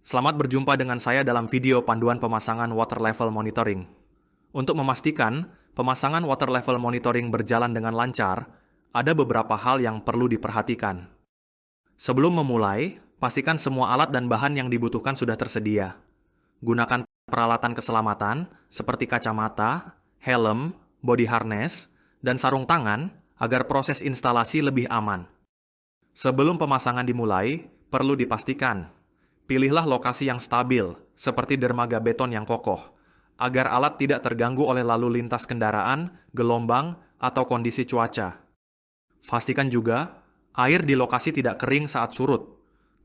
Selamat berjumpa dengan saya dalam video panduan pemasangan water level monitoring. Untuk memastikan pemasangan water level monitoring berjalan dengan lancar, ada beberapa hal yang perlu diperhatikan. Sebelum memulai, pastikan semua alat dan bahan yang dibutuhkan sudah tersedia. Gunakan peralatan keselamatan seperti kacamata, helm, body harness, dan sarung tangan agar proses instalasi lebih aman. Sebelum pemasangan dimulai, perlu dipastikan pilihlah lokasi yang stabil, seperti dermaga beton yang kokoh, agar alat tidak terganggu oleh lalu lintas kendaraan, gelombang, atau kondisi cuaca. Pastikan juga, air di lokasi tidak kering saat surut.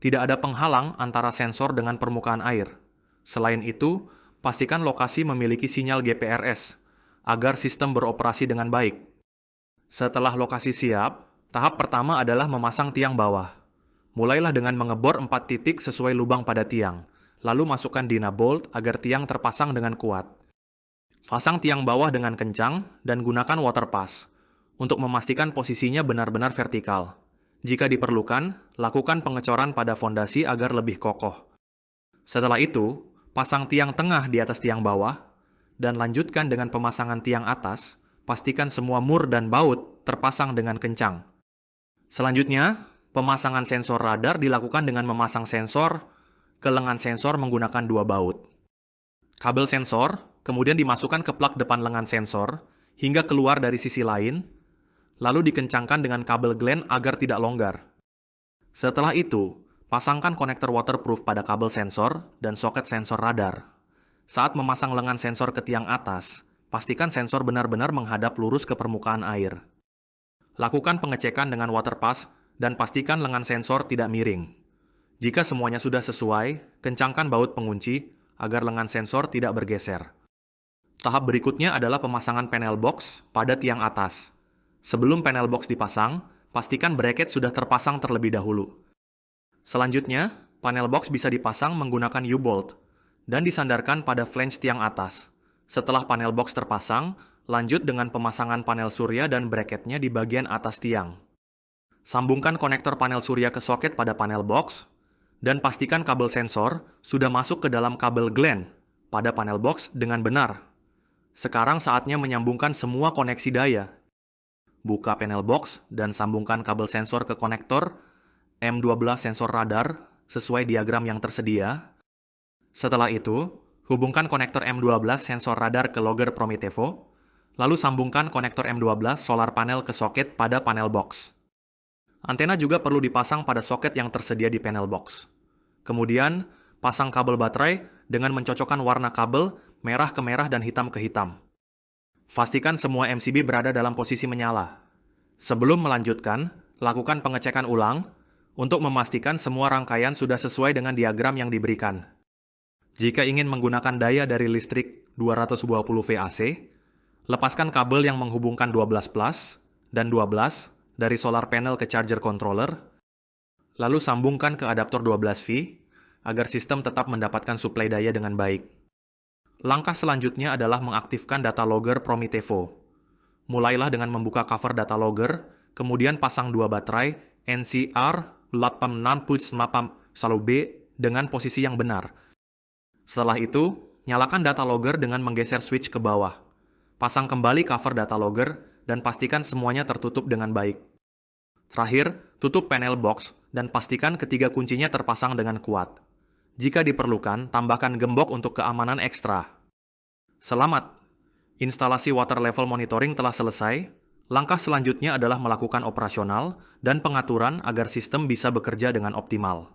Tidak ada penghalang antara sensor dengan permukaan air. Selain itu, pastikan lokasi memiliki sinyal GPRS, agar sistem beroperasi dengan baik. Setelah lokasi siap, tahap pertama adalah memasang tiang bawah. Mulailah dengan mengebor 4 titik sesuai lubang pada tiang, lalu masukkan dyna bolt agar tiang terpasang dengan kuat. Pasang tiang bawah dengan kencang dan gunakan water pass untuk memastikan posisinya benar-benar vertikal. Jika diperlukan, lakukan pengecoran pada fondasi agar lebih kokoh. Setelah itu, pasang tiang tengah di atas tiang bawah, dan lanjutkan dengan pemasangan tiang atas. Pastikan semua mur dan baut terpasang dengan kencang. Selanjutnya, pemasangan sensor radar dilakukan dengan memasang sensor ke lengan sensor menggunakan 2 baut. Kabel sensor kemudian dimasukkan ke plug depan lengan sensor hingga keluar dari sisi lain, lalu dikencangkan dengan kabel Glen agar tidak longgar. Setelah itu, pasangkan konektor waterproof pada kabel sensor dan soket sensor radar. Saat memasang lengan sensor ke tiang atas, pastikan sensor benar-benar menghadap lurus ke permukaan air. Lakukan pengecekan dengan water pass dan pastikan lengan sensor tidak miring. Jika semuanya sudah sesuai, kencangkan baut pengunci agar lengan sensor tidak bergeser. Tahap berikutnya adalah pemasangan panel box pada tiang atas. Sebelum panel box dipasang, pastikan bracket sudah terpasang terlebih dahulu. Selanjutnya, panel box bisa dipasang menggunakan U-bolt dan disandarkan pada flange tiang atas. Setelah panel box terpasang, lanjut dengan pemasangan panel surya dan bracketnya di bagian atas tiang. Sambungkan konektor panel surya ke soket pada panel box, dan pastikan kabel sensor sudah masuk ke dalam kabel Glen pada panel box dengan benar. Sekarang saatnya menyambungkan semua koneksi daya. Buka panel box dan sambungkan kabel sensor ke konektor M12 sensor radar sesuai diagram yang tersedia. Setelah itu, hubungkan konektor M12 sensor radar ke logger Promethevo, lalu sambungkan konektor M12 solar panel ke soket pada panel box. Antena juga perlu dipasang pada soket yang tersedia di panel box. Kemudian, pasang kabel baterai dengan mencocokkan warna kabel merah ke merah dan hitam ke hitam. Pastikan semua MCB berada dalam posisi menyala. Sebelum melanjutkan, lakukan pengecekan ulang untuk memastikan semua rangkaian sudah sesuai dengan diagram yang diberikan. Jika ingin menggunakan daya dari listrik 220 VAC, lepaskan kabel yang menghubungkan 12 plus dan 12 dari solar panel ke charger controller, lalu sambungkan ke adaptor 12V agar sistem tetap mendapatkan suplai daya dengan baik. Langkah selanjutnya adalah mengaktifkan data logger Promethevo. Mulailah dengan membuka cover data logger, kemudian pasang 2 baterai NCR 86.9 B dengan posisi yang benar. Setelah itu, nyalakan data logger dengan menggeser switch ke bawah. Pasang kembali cover data logger dan pastikan semuanya tertutup dengan baik. Terakhir, tutup panel box dan pastikan ketiga kuncinya terpasang dengan kuat. Jika diperlukan, tambahkan gembok untuk keamanan ekstra. Selamat! Instalasi water level monitoring telah selesai. Langkah selanjutnya adalah melakukan operasional dan pengaturan agar sistem bisa bekerja dengan optimal.